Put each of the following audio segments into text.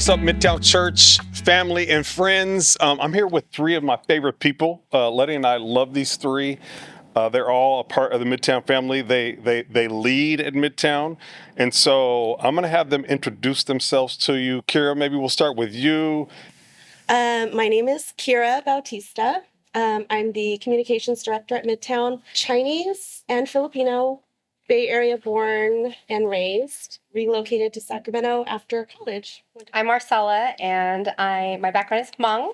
What's up, Midtown Church family and friends? I'm here with three of my favorite people. Letty and I love these three. They're all a part of the Midtown family. They lead at Midtown. And so I'm going to have them introduce themselves to you. Kira, maybe we'll start with you. My name is Kira Bautista. I'm the communications director at Midtown. Chinese and Filipino, Bay Area born and raised, relocated to Sacramento after college. I'm Marcella, and my background is Hmong.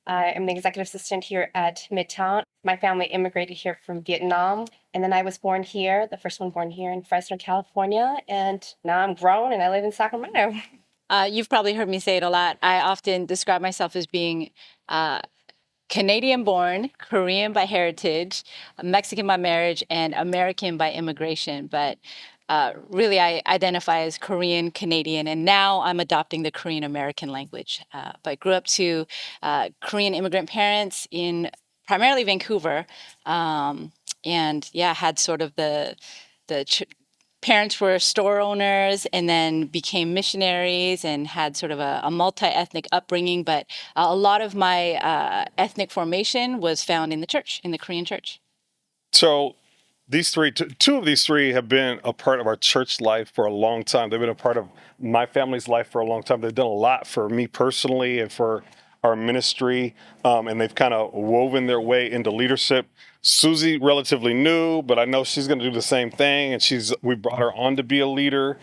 I am the executive assistant here at Midtown. My family immigrated here from Vietnam, and then I was born here, the first one born here in Fresno, California, and now I'm grown and I live in Sacramento. You've probably heard me say it a lot. I often describe myself as being Canadian-born, Korean by heritage, Mexican by marriage, and American by immigration. But really, I identify as Korean, Canadian, and now I'm adopting the Korean American language. But grew up to Korean immigrant parents in primarily Vancouver, and had sort of the parents were store owners and then became missionaries and had sort of a multi-ethnic upbringing. But a lot of my ethnic formation was found in the church, in the Korean church. So these three, two of these three have been a part of our church life for a long time. They've been a part of my family's life for a long time. They've done a lot for me personally and for our ministry, and they've kind of woven their way into leadership. Susie, relatively new, but I know she's going to do the same thing, and we brought her on to be a leader.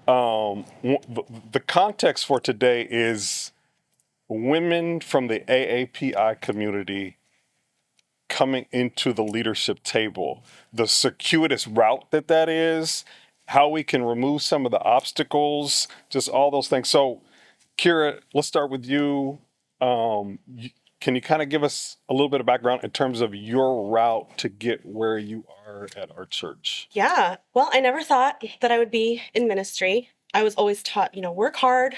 The context for today is women from the AAPI community coming into the leadership table, the circuitous route that is, how we can remove some of the obstacles, just all those things. So, Kira, let's start with you. Can you kind of give us a little bit of background in terms of your route to get where you are at our church? Yeah, well, I never thought that I would be in ministry. I was always taught, work hard,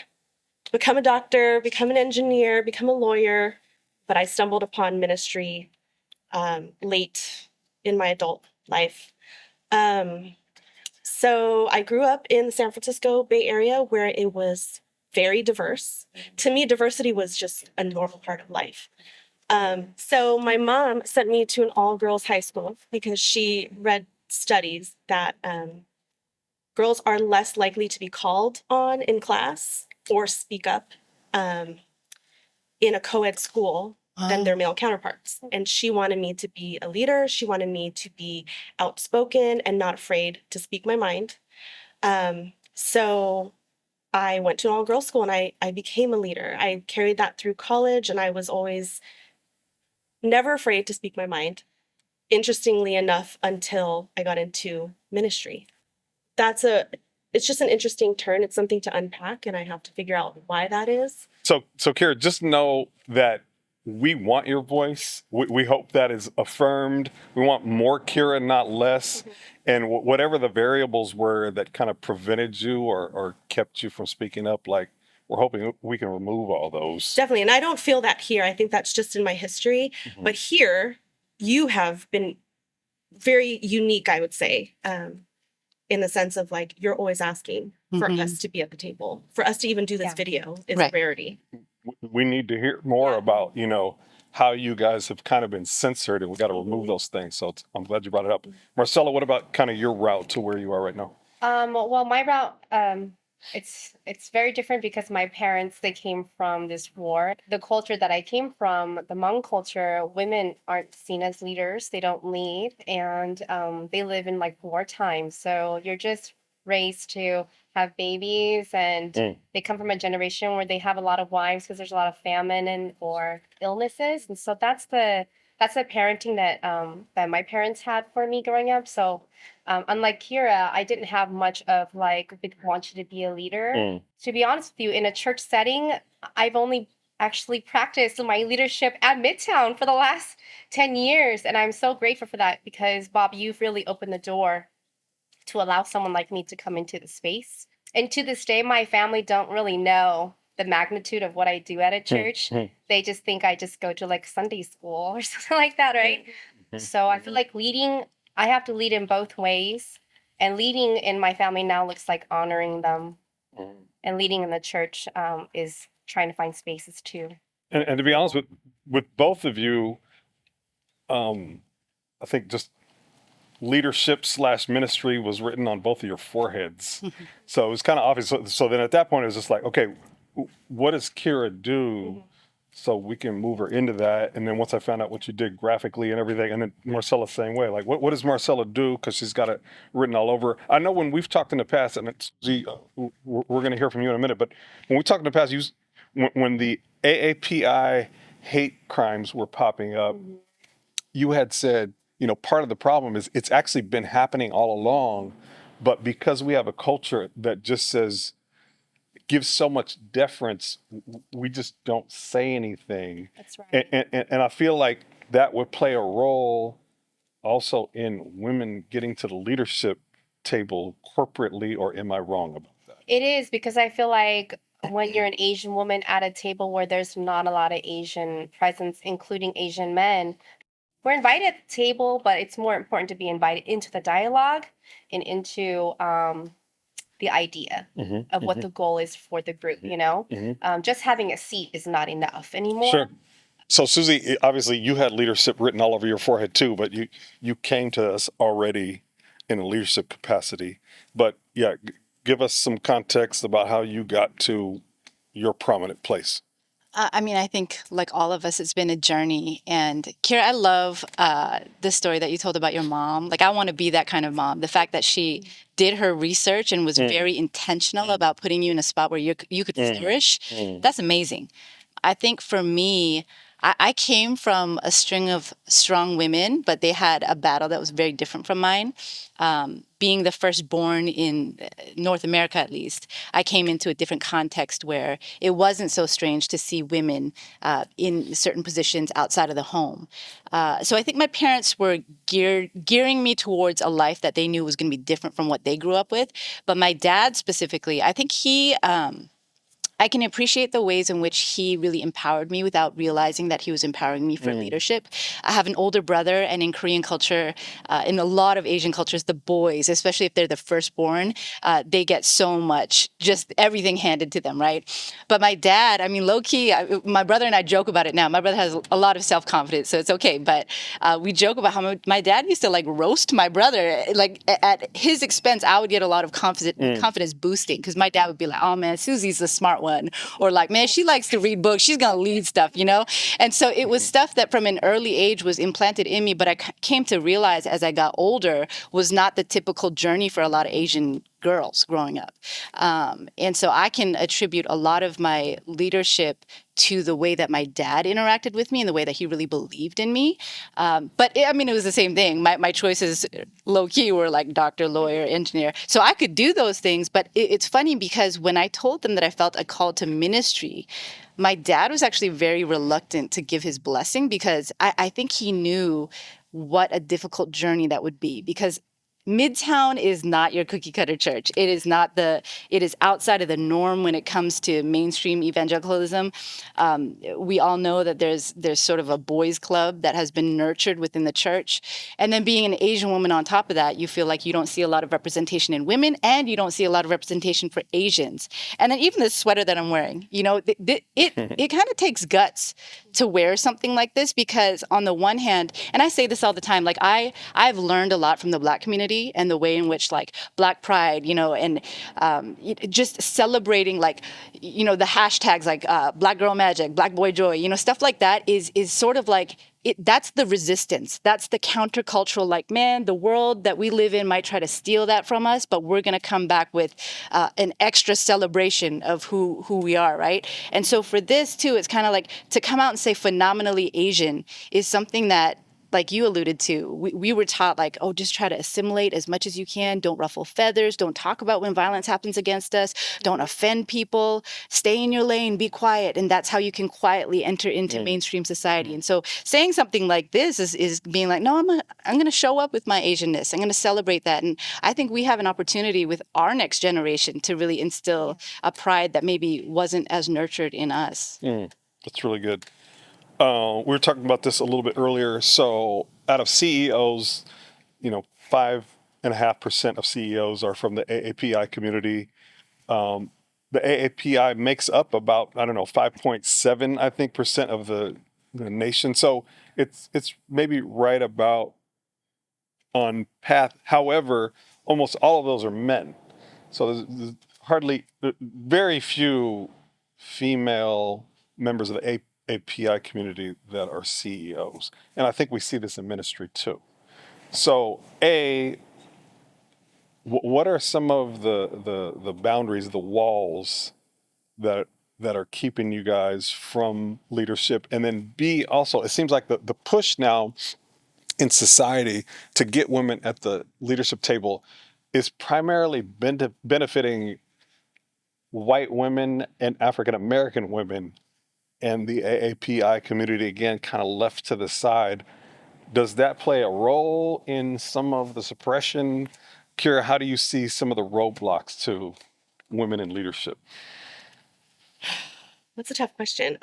become a doctor, become an engineer, become a lawyer. But I stumbled upon ministry late in my adult life. So I grew up in the San Francisco Bay Area where it was very diverse. To me, diversity was just a normal part of life. So my mom sent me to an all-girls high school because she read studies that girls are less likely to be called on in class or speak up in a co-ed school than their male counterparts. And she wanted me to be a leader. She wanted me to be outspoken and not afraid to speak my mind. So I went to an all-girls school and I became a leader. I carried that through college, and I was always never afraid to speak my mind, interestingly enough, until I got into ministry. It's just an interesting turn. It's something to unpack, and I have to figure out why that is. So Kira, just know that we want your voice. We hope that is affirmed. We want more Kira, not less. Mm-hmm. And whatever the variables were that kind of prevented you or kept you from speaking up, like, we're hoping we can remove all those. Definitely. And I don't feel that here. I think that's just in my history. Mm-hmm. But here, you have been very unique, I would say, in the sense of, like, you're always asking for us to be at the table. For us to even do this video is a rarity. We need to hear more about, how you guys have kind of been censored, and we got to remove those things. So I'm glad you brought it up. Marcella, what about kind of your route to where you are right now? Well, my route, it's very different because my parents, they came from this war. The culture that I came from, the Hmong culture, women aren't seen as leaders. They don't lead, and they live in like wartime. So you're just raised to have babies, and they come from a generation where they have a lot of wives because there's a lot of famine or illnesses. And so that's the parenting that my parents had for me growing up. So unlike Kira, I didn't have much of like, we want you to be a leader. To be honest with you, in a church setting, I've only actually practiced my leadership at Midtown for the last 10 years. And I'm so grateful for that because, Bob, you've really opened the door to allow someone like me to come into the space. And to this day, my family don't really know the magnitude of what I do at a church. They just think I just go to like Sunday school or something like that, right? So I feel like I have to lead in both ways. And leading in my family now looks like honoring them. and leading in the church is trying to find spaces too. And to be honest with both of you, I think just leadership / ministry was written on both of your foreheads. So it was kind of obvious. So then at that point, it was just like, okay, what does Kira do so we can move her into that? And then once I found out what you did graphically and everything, and then Marcella same way, like what does Marcella do? Because she's got it written all over. I know when we've talked in the past, and we're going to hear from you in a minute, but when we talked in the past, when the AAPI hate crimes were popping up, you had said, part of the problem is it's actually been happening all along, but because we have a culture that just says, gives so much deference, we just don't say anything. That's right. And I feel like that would play a role also in women getting to the leadership table corporately, or am I wrong about that? It is, because I feel like when you're an Asian woman at a table where there's not a lot of Asian presence, including Asian men, we're invited at the table, but it's more important to be invited into the dialogue and into the idea of what the goal is for the group, just having a seat is not enough anymore. Sure. So Susie, obviously you had leadership written all over your forehead too, but you came to us already in a leadership capacity. But yeah, give us some context about how you got to your prominent place. I think like all of us, it's been a journey. And Kira, I love the story that you told about your mom. Like, I want to be that kind of mom. The fact that she did her research and was very intentional about putting you in a spot where you could flourish, that's amazing. I think for me, I came from a string of strong women, but they had a battle that was very different from mine. Being the firstborn in North America, at least, I came into a different context where it wasn't so strange to see women in certain positions outside of the home. So I think my parents were gearing me towards a life that they knew was going to be different from what they grew up with. But my dad specifically, I think I can appreciate the ways in which he really empowered me without realizing that he was empowering me for leadership. I have an older brother, and in Korean culture, in a lot of Asian cultures, the boys, especially if they're the firstborn, they get so much, just everything handed to them, right? But my dad, low key, my brother and I joke about it now. My brother has a lot of self-confidence, so it's okay. But we joke about how my dad used to roast my brother. Like at his expense, I would get a lot of confidence boosting, because my dad would be like, "Oh man, Susie's the smart one." Or like, "Man, she likes to read books. She's going to lead stuff," And so it was stuff that from an early age was implanted in me, but I came to realize as I got older was not the typical journey for a lot of Asian girls growing up. And so I can attribute a lot of my leadership to the way that my dad interacted with me and the way that he really believed in me. But it was the same thing. My choices low key were like doctor, lawyer, engineer. So I could do those things, but it's funny because when I told them that I felt a call to ministry, my dad was actually very reluctant to give his blessing, because I think he knew what a difficult journey that would be, because Midtown is not your cookie cutter church. It is outside of the norm when it comes to mainstream evangelicalism. We all know that there's sort of a boys club that has been nurtured within the church. And then being an Asian woman on top of that, you feel like you don't see a lot of representation in women, and you don't see a lot of representation for Asians. And then even this sweater that I'm wearing, it kind of takes guts to wear something like this, because on the one hand, and I say this all the time, like I've learned a lot from the Black community and the way in which Black pride, and just celebrating the hashtags like Black girl magic, Black boy joy, stuff like that is sort of like, that's the resistance. That's the countercultural, man, the world that we live in might try to steal that from us, but we're going to come back with an extra celebration of who we are, right? And so for this, too, it's kind of like to come out and say phenomenally Asian is something that, like you alluded to, we were taught just try to assimilate as much as you can. Don't ruffle feathers. Don't talk about when violence happens against us. Don't offend people. Stay in your lane. Be quiet. And that's how you can quietly enter into mainstream society. And so saying something like this is being like, no, I'm going to show up with my Asianness. I'm going to celebrate that. And I think we have an opportunity with our next generation to really instill a pride that maybe wasn't as nurtured in us. That's really good. We were talking about this a little bit earlier. So out of CEOs, 5.5% of CEOs are from the AAPI community. the AAPI makes up about, I don't know, 5.7, I think, percent of the nation. So it's maybe right about on path. However, almost all of those are men. So there's very few female members of the API community that are CEOs. And I think we see this in ministry too. So what are some of the boundaries, the walls that are keeping you guys from leadership? And then B, also, it seems like the push now in society to get women at the leadership table is primarily benefiting white women and African American women, and the AAPI community, again, kind of left to the side. Does that play a role in some of the suppression? Kira, how do you see some of the roadblocks to women in leadership? That's a tough question.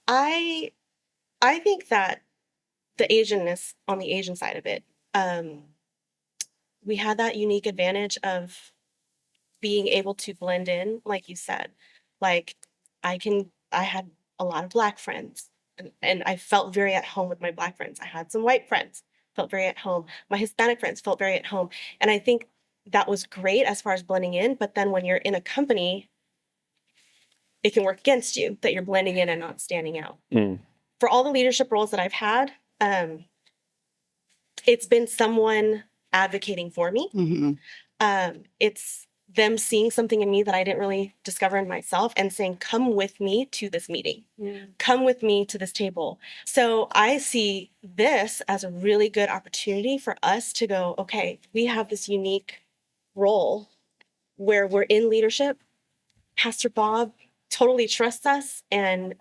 I think that the Asianness on the Asian side of it, we had that unique advantage of being able to blend in, like you said. Like I had a lot of Black friends, and I felt very at home with my Black friends. I had some white friends, felt very at home. My Hispanic friends felt very at home. And I think that was great as far as blending in. But then when you're in a company, it can work against you that you're blending in and not standing out. For all the leadership roles that I've had, it's been someone advocating for me. It's them seeing something in me that I didn't really discover in myself and saying, come with me to this meeting, come with me to this table. So I see this as a really good opportunity for us to go, okay, we have this unique role where we're in leadership. Pastor Bob totally trusts us, and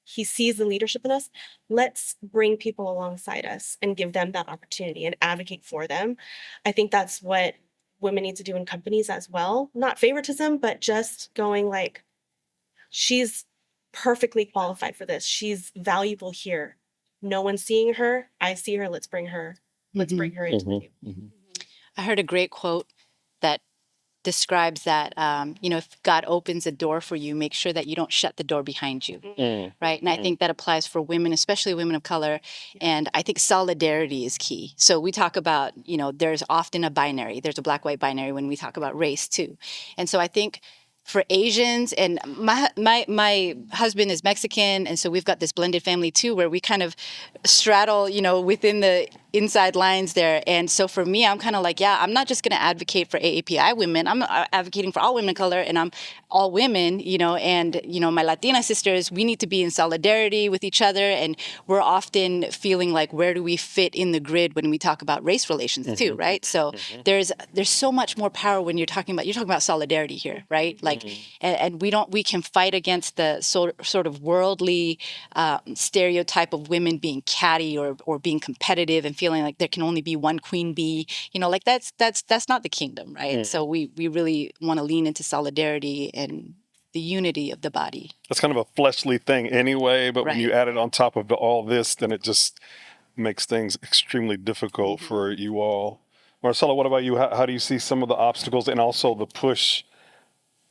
he sees the leadership in us. Let's bring people alongside us and give them that opportunity and advocate for them. I think that's what women need to do in companies as well. Not favoritism, but just going like, she's perfectly qualified for this. She's valuable here. No one's seeing her. I see her. Let's bring her. Let's bring her into the team. I heard a great quote that describes that, if God opens a door for you, make sure that you don't shut the door behind you, right? And I think that applies for women, especially women of color. And I think solidarity is key. So we talk about, there's often a binary. There's a black-white binary when we talk about race too. And so I think for Asians, and my husband is Mexican, and so we've got this blended family too, where we kind of straddle, within the inside lines there. And so for me, I'm kind of like, I'm not just going to advocate for AAPI women. I'm advocating for all women of color, and I'm all women, and, my Latina sisters, we need to be in solidarity with each other. And we're often feeling like, where do we fit in the grid when we talk about race relations too, right? So there's so much more power when you're talking about solidarity here, right? Like, and we can fight against the sort of worldly stereotype of women being catty or being competitive and feeling like there can only be one queen bee, like that's not the kingdom, right? So we really want to lean into solidarity and the unity of the body. That's kind of a fleshly thing anyway, but when you add it on top of all this, then it just makes things extremely difficult for you all. Marcella, what about you? How do you see some of the obstacles and also the push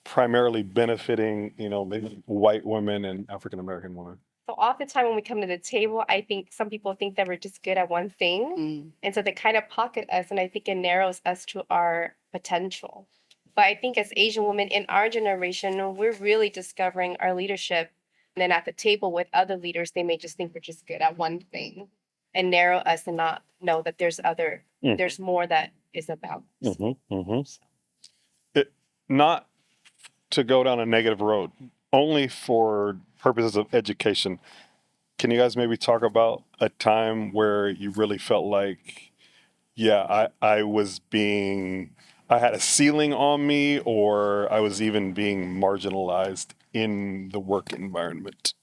primarily benefiting, maybe white women and African American women? So oftentimes when we come to the table, I think some people think that we're just good at one thing. And so they kind of pocket us, and I think it narrows us to our potential. But I think as Asian women in our generation, we're really discovering our leadership. And then at the table with other leaders, they may just think we're just good at one thing and narrow us and not know that there's more that is about. Not to go down a negative road, only for purposes of education. Can you guys maybe talk about a time where you really felt like, I had a ceiling on me, or I was even being marginalized in the work environment?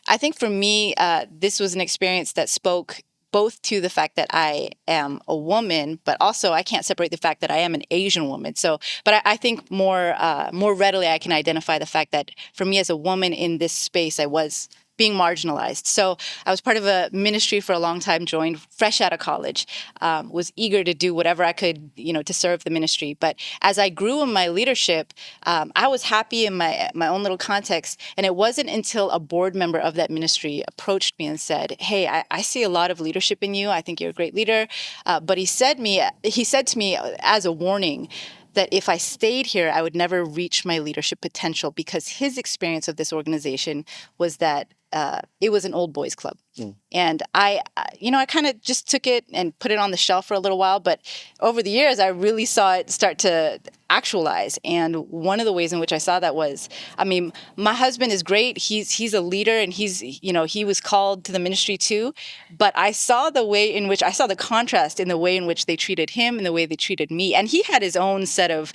I think for me, this was an experience that spoke both to the fact that I am a woman, but also I can't separate the fact that I am an Asian woman. So, but I think more readily I can identify the fact that for me as a woman in this space, I was being marginalized. So I was part of a ministry for a long time, joined fresh out of college, was eager to do whatever I could, to serve the ministry. But as I grew in my leadership, I was happy in my own little context. And it wasn't until a board member of that ministry approached me and said, "Hey, I see a lot of leadership in you. I think you're a great leader." But he said to me as a warning that if I stayed here, I would never reach my leadership potential, because his experience of this organization was that it was an old boys club. And I kind of just took it and put it on the shelf for a little while. But over the years, I really saw it start to actualize. And one of the ways in which I saw that was, my husband is great. He's a leader, and he was called to the ministry too. But I saw the contrast in the way in which they treated him and the way they treated me. And he had his own set of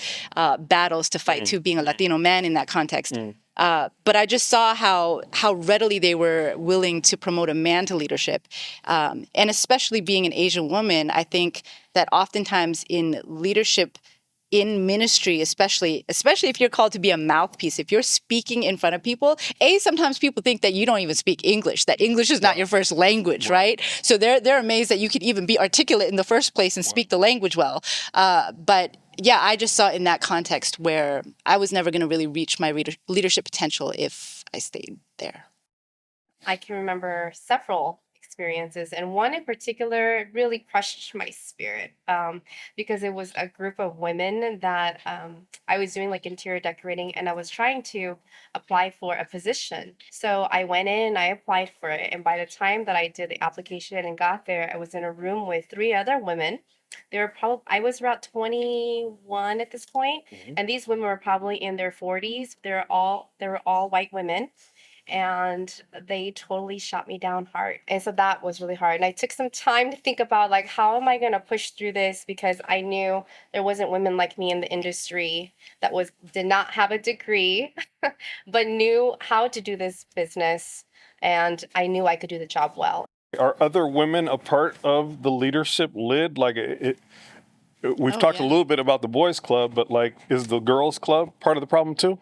battles to fight too, being a Latino man in that context. But I just saw how readily they were willing to promote a man to leadership. And especially being an Asian woman, I think that oftentimes in leadership, in ministry, especially if you're called to be a mouthpiece, if you're speaking in front of people, sometimes people think that you don't even speak English, that English is not your first language, right? So they're amazed that you could even be articulate in the first place and speak the language well. But yeah, I just saw in that context where I was never going to really reach my leadership potential if I stayed there. I can remember several experiences, and one in particular really crushed my spirit because it was a group of women that I was doing like interior decorating, and I was trying to apply for a position. So I went in, I applied for it, and by the time that I did the application and got there, I was in a room with 3 other women. I was about 21 at this point, and these women were probably in their 40s. They were all white women, and they totally shot me down hard. And so that was really hard. And I took some time to think about, like, how am I going to push through this? Because I knew there wasn't women like me in the industry that did not have a degree, but knew how to do this business. And I knew I could do the job well. Are other women a part of the leadership lid? Like we've talked a little bit about the boys club, but like, is the girls club part of the problem too?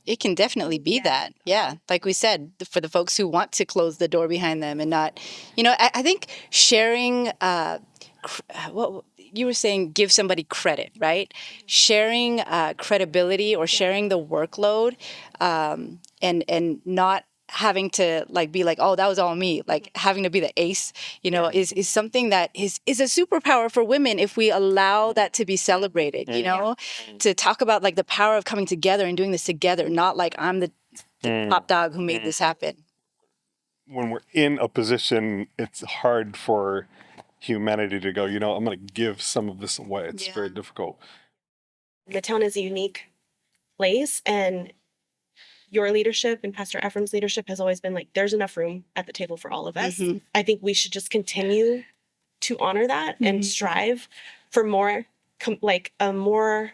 It can definitely be that. Yeah. Like we said, for the folks who want to close the door behind them and not, I think sharing, what you were saying, give somebody credit, right? Sharing credibility or sharing the workload and not having to be like, oh, that was all me, like having to be the ace, is something that is a superpower for women if we allow that to be celebrated, to talk about like the power of coming together and doing this together, not like I'm the top dog who made this happen. When we're in a position, it's hard for humanity to go, I'm going to give some of this away. It's very difficult. Midtown is a unique place, and your leadership and Pastor Ephraim's leadership has always been like, there's enough room at the table for all of us. I think we should just continue to honor that and strive for more, a more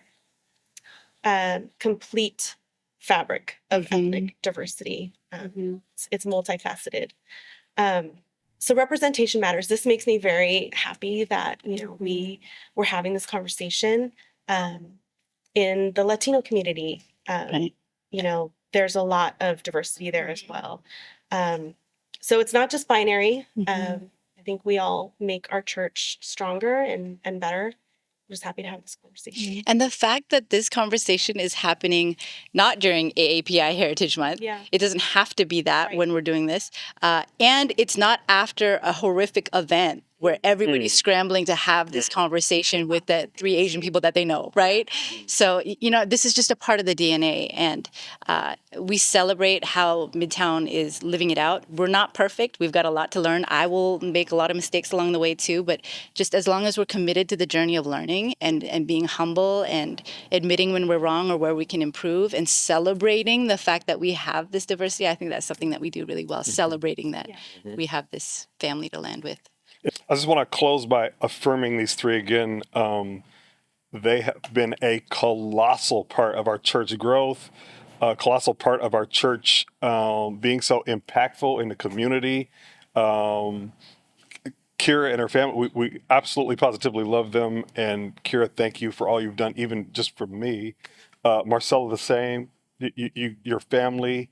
complete fabric of ethnic diversity. It's multifaceted. So representation matters. This makes me very happy that, we were having this conversation in the Latino community. Right. There's a lot of diversity there as well. So it's not just binary. I think we all make our church stronger and better. I'm just happy to have this conversation. And the fact that this conversation is happening not during AAPI Heritage Month, it doesn't have to be that when we're doing this, and it's not after a horrific event where everybody's scrambling to have this conversation with the 3 Asian people that they know, right? So, this is just a part of the DNA, and we celebrate how Midtown is living it out. We're not perfect. We've got a lot to learn. I will make a lot of mistakes along the way too, but just as long as we're committed to the journey of learning and being humble and admitting when we're wrong or where we can improve and celebrating the fact that we have this diversity, I think that's something that we do really well, celebrating that we have this family to land with. I just want to close by affirming these 3 again. They have been a colossal part of our church growth, a colossal part of our church being so impactful in the community. Kira and her family, we absolutely positively love them. And Kira, thank you for all you've done, even just for me. Marcella, the same. Your family,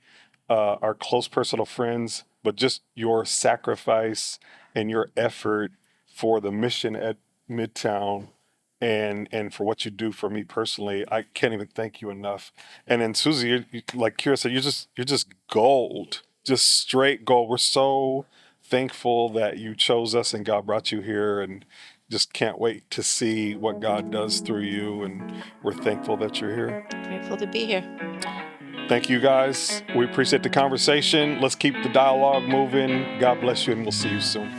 our close personal friends, but just your sacrifice and your effort for the mission at Midtown and for what you do for me personally. I can't even thank you enough. And then Susie, like Kira said, you're just gold, just straight gold. We're so thankful that you chose us and God brought you here, and just can't wait to see what God does through you. And we're thankful that you're here. Grateful to be here. Thank you guys. We appreciate the conversation. Let's keep the dialogue moving. God bless you, and we'll see you soon.